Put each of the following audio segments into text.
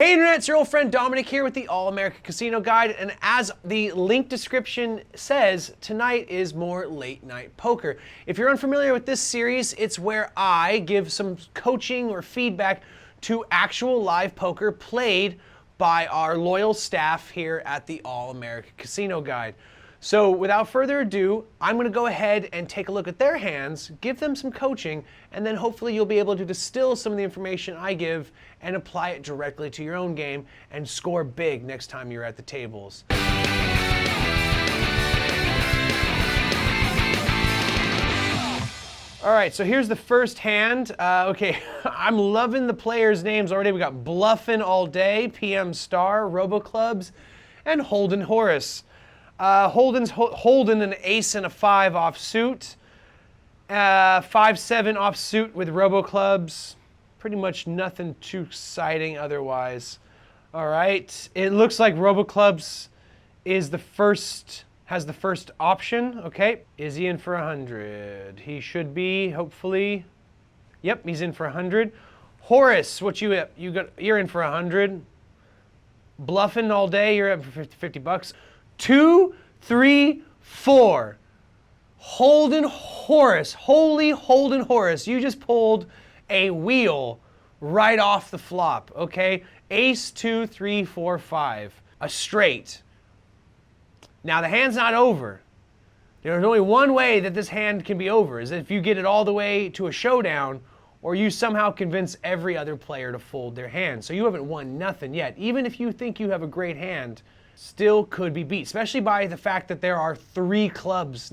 Hey Internet, it's your old friend Dominic here with the All-American Casino Guide, and as the link description says, tonight is more late night poker. If you're unfamiliar with this series, it's where I give some coaching or feedback to actual live poker played by our loyal staff here at the All-American Casino Guide. So without further ado, I'm going to go ahead and take a look at their hands, give them some coaching, and then hopefully you'll be able to distill some of the information I give and apply it directly to your own game and score big next time you're at the tables. All right, so here's the first hand. Okay, I'm loving the players' names already. We got Bluffin' All Day, PM Star, Roboclubs, and Holden Horace. Holden an ace and a 5 offsuit. 5-7 offsuit with Roboclubs. Pretty much nothing too exciting otherwise. All right, it looks like Roboclubs is has the first option. Okay, is he in for 100? He should be, hopefully. Yep, he's in for 100. Horace, what you're in for 100. Bluffing All Day, you're up for 50 bucks. 2, 3, 4. Holden Horace, holy Holden Horace, you just pulled a wheel right off the flop, okay? Ace, 2, 3, 4, 5, a straight. Now the hand's not over. There's only one way that this hand can be over, is if you get it all the way to a showdown or you somehow convince every other player to fold their hand. So you haven't won nothing yet. Even if you think you have a great hand, still could be beat, especially by the fact that there are 2 clubs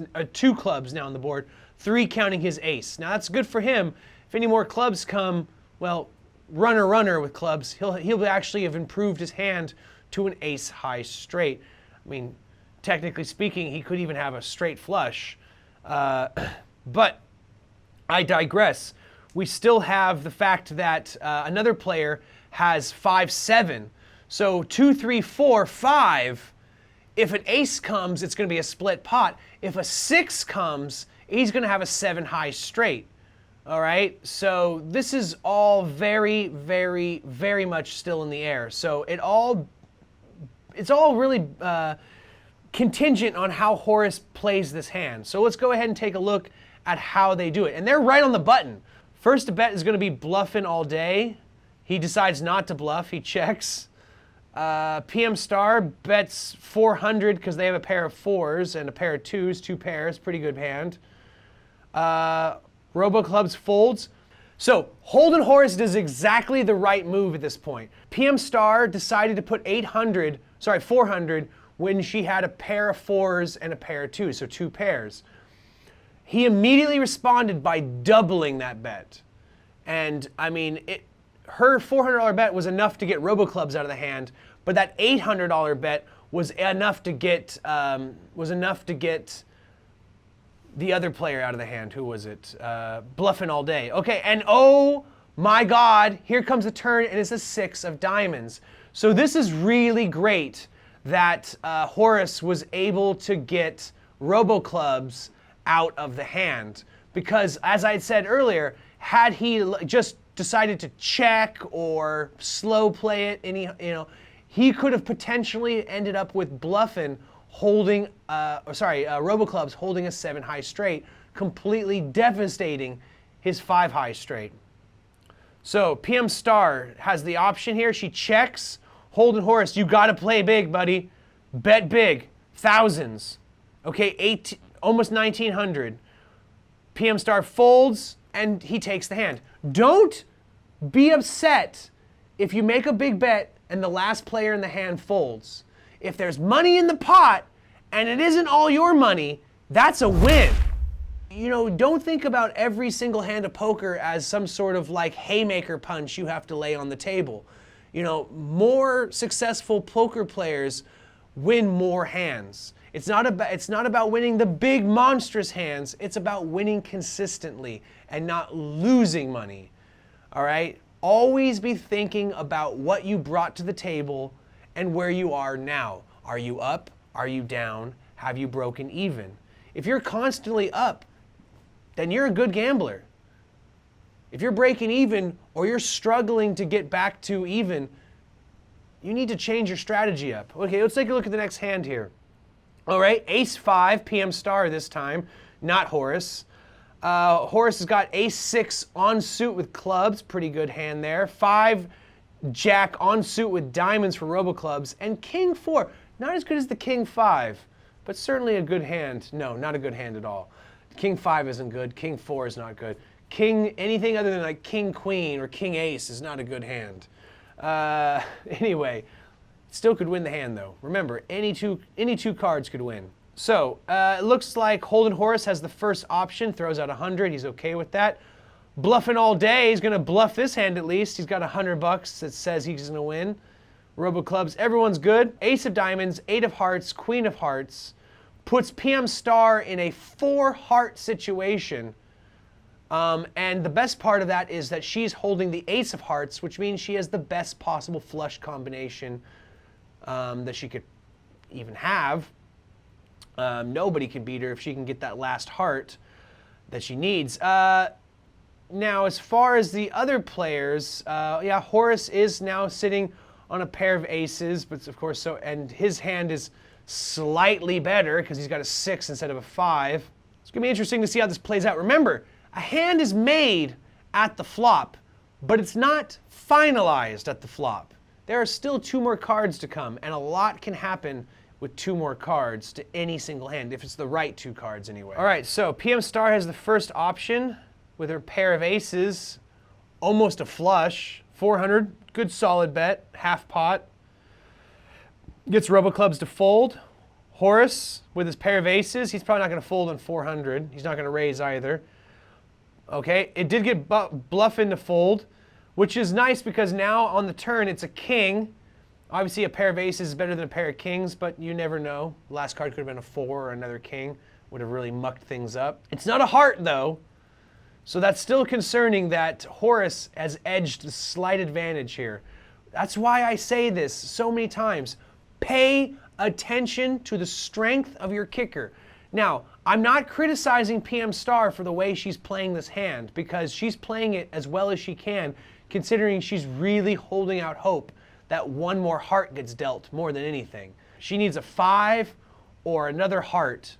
now on the board, 3 counting his ace. Now that's good for him. If any more clubs come, well, runner with clubs, he'll actually have improved his hand to an ace high straight. I mean, technically speaking, he could even have a straight flush. But I digress. We still have the fact that another player has 5-7. So 2, 3, 4, 5. If an ace comes, it's going to be a split pot. If a 6 comes, he's going to have a 7 high straight. All right. So this is all very, very, very much still in the air. So it's all really contingent on how Horace plays this hand. So let's go ahead and take a look at how they do it. And they're right on the button. First bet is going to be Bluffin' All Day. He decides not to bluff. He checks. PM Star bets 400 because they have a pair of 4s and a pair of 2s, 2 pairs, pretty good hand. Roboclubs folds. So Holden Horace does exactly the right move at this point. PM Star decided to put 400 when she had a pair of 4s and a pair of 2s, so 2 pairs. He immediately responded by doubling that bet. And I mean, her $400 bet was enough to get Roboclubs out of the hand, but that $800 bet was enough to get the other player out of the hand. Who was it? Bluffin' All Day. Okay, and oh my God, here comes the turn, and it's a 6 of diamonds. So this is really great that Horace was able to get Roboclubs out of the hand, because as I had said earlier, had he just decided to check or slow play it, and he could have potentially ended up with Bluffin' holding, Roboclubs holding a 7 high straight, completely devastating his 5 high straight. So PM Star has the option here. She checks. Holden Horace, you got to play big, buddy. Bet big, thousands. Okay, almost 1,900. PM Star folds, and he takes the hand. Don't be upset if you make a big bet and the last player in the hand folds. If there's money in the pot and it isn't all your money, that's a win. Don't think about every single hand of poker as some sort of like haymaker punch you have to lay on the table. More successful poker players win more hands. It's not about winning the big monstrous hands. It's about winning consistently and not losing money. All right? Always be thinking about what you brought to the table and where you are now. Are you up? Are you down? Have you broken even? If you're constantly up, then you're a good gambler. If you're breaking even or you're struggling to get back to even, you need to change your strategy up. Okay, let's take a look at the next hand here. All right, ace 5, PM star this time, not Horace. Horace has got ace 6 on suit with clubs, pretty good hand there. 5 jack on suit with diamonds for robo clubs, and king 4, not as good as the king 5, but certainly a good hand. No, not a good hand at all. King 5 isn't good, king 4 is not good. Anything other than like king queen or king ace is not a good hand. Anyway, still could win the hand though. Remember, any two cards could win. So it looks like Holden Horace has the first option, throws out 100. He's okay with that. Bluffing all day. He's going to bluff this hand at least. He's got $100 that says he's going to win. Robo clubs, everyone's good. Ace of diamonds, 8 of hearts, queen of hearts. Puts PM star in a 4-heart situation. And the best part of that is that she's holding the ace of hearts, which means she has the best possible flush combination that she could even have. Nobody can beat her if she can get that last heart that she needs. Now, as far as the other players, yeah, Horace is now sitting on a pair of aces, but of course, and his hand is slightly better because he's got a 6 instead of a 5. It's gonna be interesting to see how this plays out. Remember, a hand is made at the flop, but it's not finalized at the flop. There are still 2 more cards to come, and a lot can happen with 2 more cards to any single hand, if it's the right 2 cards anyway. All right, so PM star has the first option with her pair of aces, almost a flush, 400, good solid bet, half pot. Gets robo clubs to fold. Horace with his pair of aces, he's probably not going to fold on 400. He's not going to raise either. Okay, it did get bluff into fold, which is nice because now on the turn it's a king. Obviously a pair of aces is better than a pair of kings, but you never know. The last card could have been a 4 or another king. Would have really mucked things up. It's not a heart though, so that's still concerning that Horace has edged the slight advantage here. That's why I say this so many times. Pay attention to the strength of your kicker. Now, I'm not criticizing PM star for the way she's playing this hand because she's playing it as well as she can, considering she's really holding out hope that 1 more heart gets dealt more than anything. She needs a 5 or another heart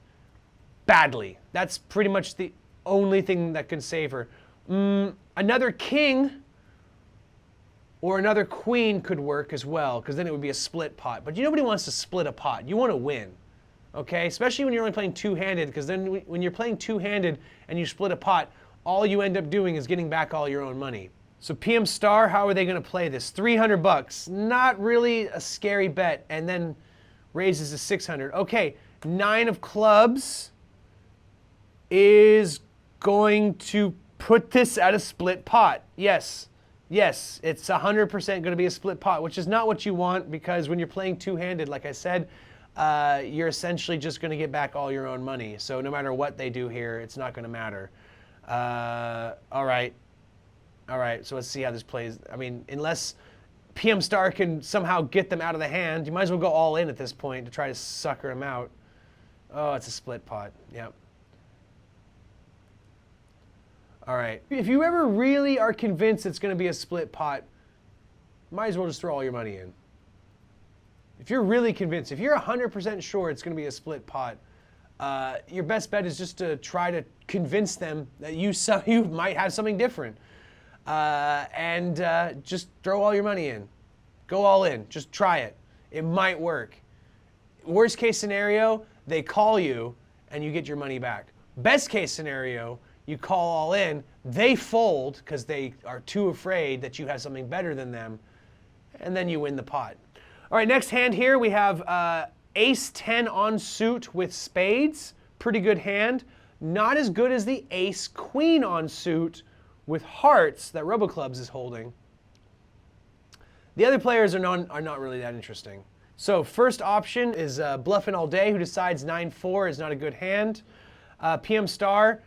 badly. That's pretty much the only thing that can save her. Another king or another queen could work as well, because then it would be a split pot. But nobody wants to split a pot. You want to win, okay? Especially when you're only playing two-handed, because then when you're playing two-handed and you split a pot, all you end up doing is getting back all your own money. So PM star, how are they going to play this? $300, not really a scary bet, and then raises to 600. Okay, 9 of clubs is going to put this at a split pot. Yes, yes, it's 100% going to be a split pot, which is not what you want, because when you're playing two-handed, like I said, you're essentially just going to get back all your own money. So no matter what they do here, it's not going to matter. All right, so let's see how this plays. I mean, unless PM star can somehow get them out of the hand, you might as well go all in at this point to try to sucker them out. Oh, it's a split pot. Yep. All right. If you ever really are convinced it's going to be a split pot, might as well just throw all your money in. If you're really convinced, if you're 100% sure it's going to be a split pot, your best bet is just to try to convince them that you might have something different. And just throw all your money in. Go all in. Just try it. It might work. Worst case scenario, they call you and you get your money back. Best case scenario, you call all in, they fold because they are too afraid that you have something better than them, and then you win the pot. All right, next hand here we have ace 10 on suit with spades. Pretty good hand. Not as good as the ace queen on suit with hearts that RoboClubs is holding. The other players are not really that interesting. So first option is Bluffin' All Day, who decides 9-4 is not a good hand. PM star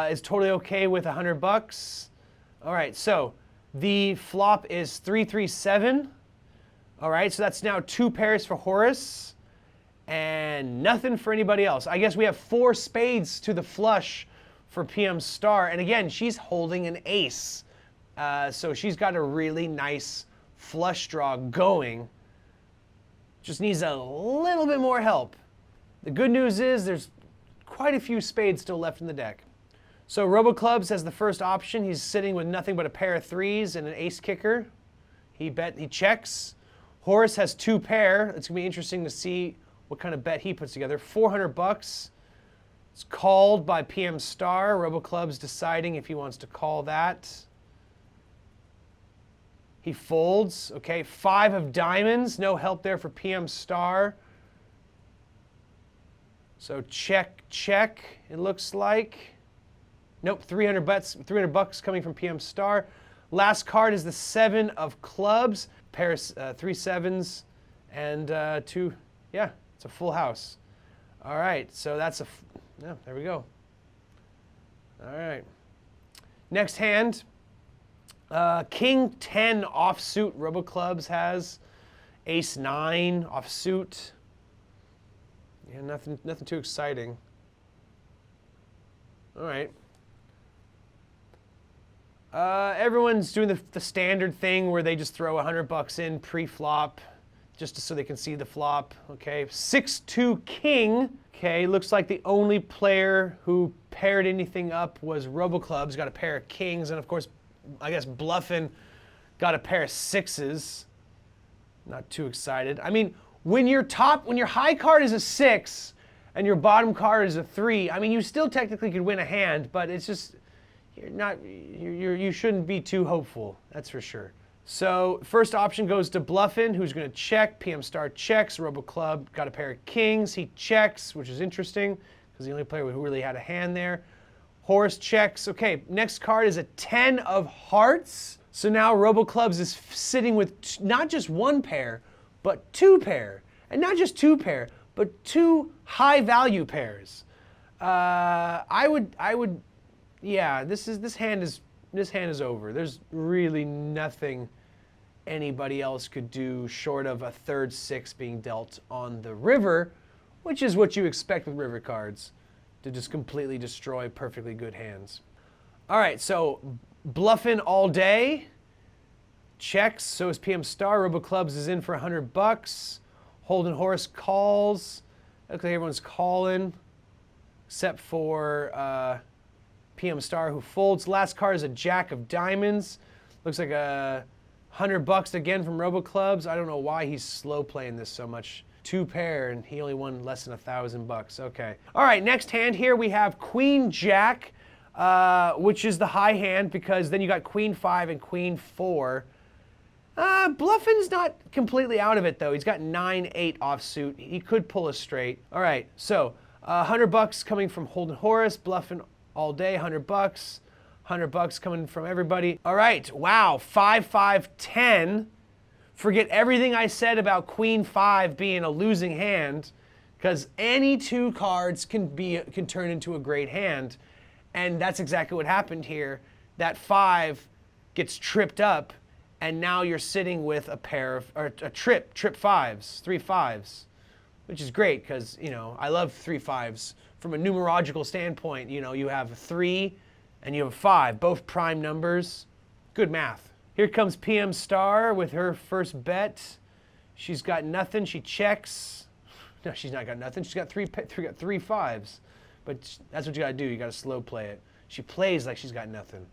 is totally okay with $100. All right, so the flop is 3-3-7. All right, so that's now 2 pairs for Horace and nothing for anybody else. I guess we have 4 spades to the flush for PM star, and again, she's holding an ace. So she's got a really nice flush draw going. Just needs a little bit more help. The good news is there's quite a few spades still left in the deck. So Robo Clubs has the first option. He's sitting with nothing but a pair of threes and an ace kicker. He checks. Horace has 2 pair. It's gonna be interesting to see what kind of bet he puts together. 400 bucks. It's called by PM Star. Robo Clubs deciding if he wants to call that. He folds. Okay, 5 of diamonds. No help there for PM Star. So check, check. It looks like. Nope, 300 bucks coming from PM Star. Last card is the 7 of clubs. Pair of 3 sevens and 2. Yeah, it's a full house. All right, so that's yeah, there we go. All right. Next hand, King 10 offsuit. Robo Clubs has Ace 9 offsuit. Yeah, nothing too exciting. All right. Everyone's doing the standard thing where they just throw 100 bucks in pre-flop just so they can see the flop. Okay, 6-2 king. Okay, looks like the only player who paired anything up was Robo Clubs. Got a pair of kings, and of course, I guess Bluffin got a pair of sixes. Not too excited. I mean, when your high card is a 6 and your bottom card is a 3, I mean, you still technically could win a hand, but it's just you shouldn't be too hopeful. That's for sure. So first option goes to Bluffin, who's going to check. PM Star checks. Robo Club got a pair of kings. He checks, which is interesting because the only player who really had a hand there. Horace checks. Okay, next card is a 10 of hearts. So now Robo Clubs is sitting with not just 1 pair, but 2 pair. And not just 2 pair, but 2 high value pairs. Yeah, this hand is over. There's really nothing anybody else could do short of a third 6 being dealt on the river, which is what you expect with river cards, to just completely destroy perfectly good hands. All right, so Bluffin all day. Checks, so is PM Star. Robo Clubs is in for 100 bucks. Holden Horace calls. Looks like everyone's calling, except for PM Star, who folds. Last card is a Jack of diamonds. Looks like 100 bucks again from Robo Clubs. I don't know why he's slow playing this so much. 2 pair, and he only won less than 1,000 bucks. Okay. All right, next hand here we have Queen Jack, which is the high hand because then you got Queen 5 and Queen 4. Bluffin's not completely out of it though. He's got 9-8 offsuit. He could pull a straight. All right, so 100 bucks coming from Holden Horace. Bluffin all day, 100 bucks. 100 bucks coming from everybody. All right, wow, 5-5-10. Forget everything I said about Queen 5 being a losing hand, because any 2 cards can turn into a great hand, and that's exactly what happened here. That 5 gets tripped up, and now you're sitting with a pair of, or a trip 5s, 3 5s, which is great because, you know, I love 3 5s. From a numerological standpoint, you know, you have a 3 and you have a 5, both prime numbers. Good math. Here comes PM Star with her first bet. She's got nothing. She checks. No, she's not got nothing. She's got three 5s. But that's what you got to do. You got to slow play it. She plays like she's got nothing.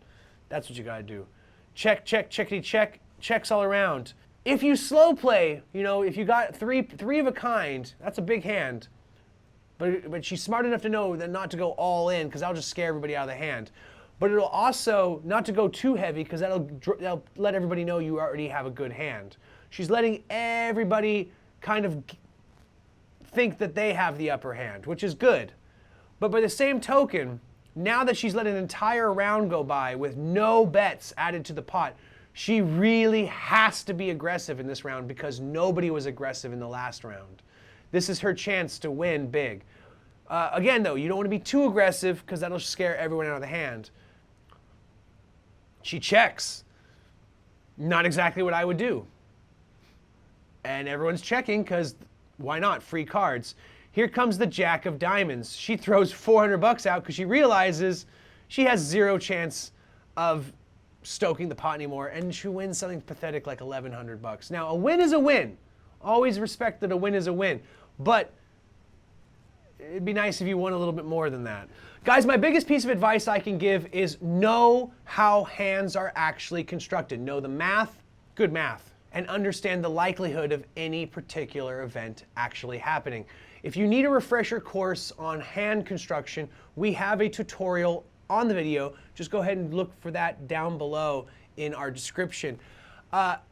That's what you got to do. Check, check, checkity, check. Checks all around. If you slow play, you know, if you got three of a kind, that's a big hand. But she's smart enough to know that not to go all in because that'll just scare everybody out of the hand. But it'll also not to go too heavy because that'll let everybody know you already have a good hand. She's letting everybody kind of think that they have the upper hand, which is good. But by the same token, now that she's let an entire round go by with no bets added to the pot, she really has to be aggressive in this round because nobody was aggressive in the last round. This is her chance to win big. Again, though, you don't want to be too aggressive because that'll scare everyone out of the hand. She checks. Not exactly what I would do. And everyone's checking because why not? Free cards. Here comes the Jack of diamonds. She throws 400 bucks out because she realizes she has 0 chance of stoking the pot anymore, and she wins something pathetic like 1,100 bucks. Now, a win is a win Always respect that a win is a win, but it'd be nice if you won a little bit more than that. Guys, my biggest piece of advice I can give is know how hands are actually constructed. Know the math, good math, and understand the likelihood of any particular event actually happening. If you need a refresher course on hand construction, we have a tutorial on the video. Just go ahead and look for that down below in our description.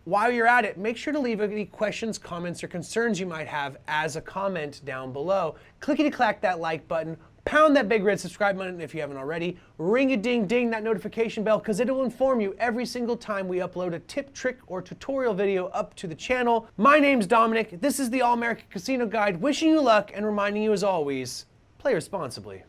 While you're at it, make sure to leave any questions, comments, or concerns you might have as a comment down below. Clickety-clack that like button, pound that big red subscribe button if you haven't already, ring-a-ding-ding that notification bell because it will inform you every single time we upload a tip, trick, or tutorial video up to the channel. My name's Dominic, this is the All-American Casino Guide, wishing you luck and reminding you as always, play responsibly.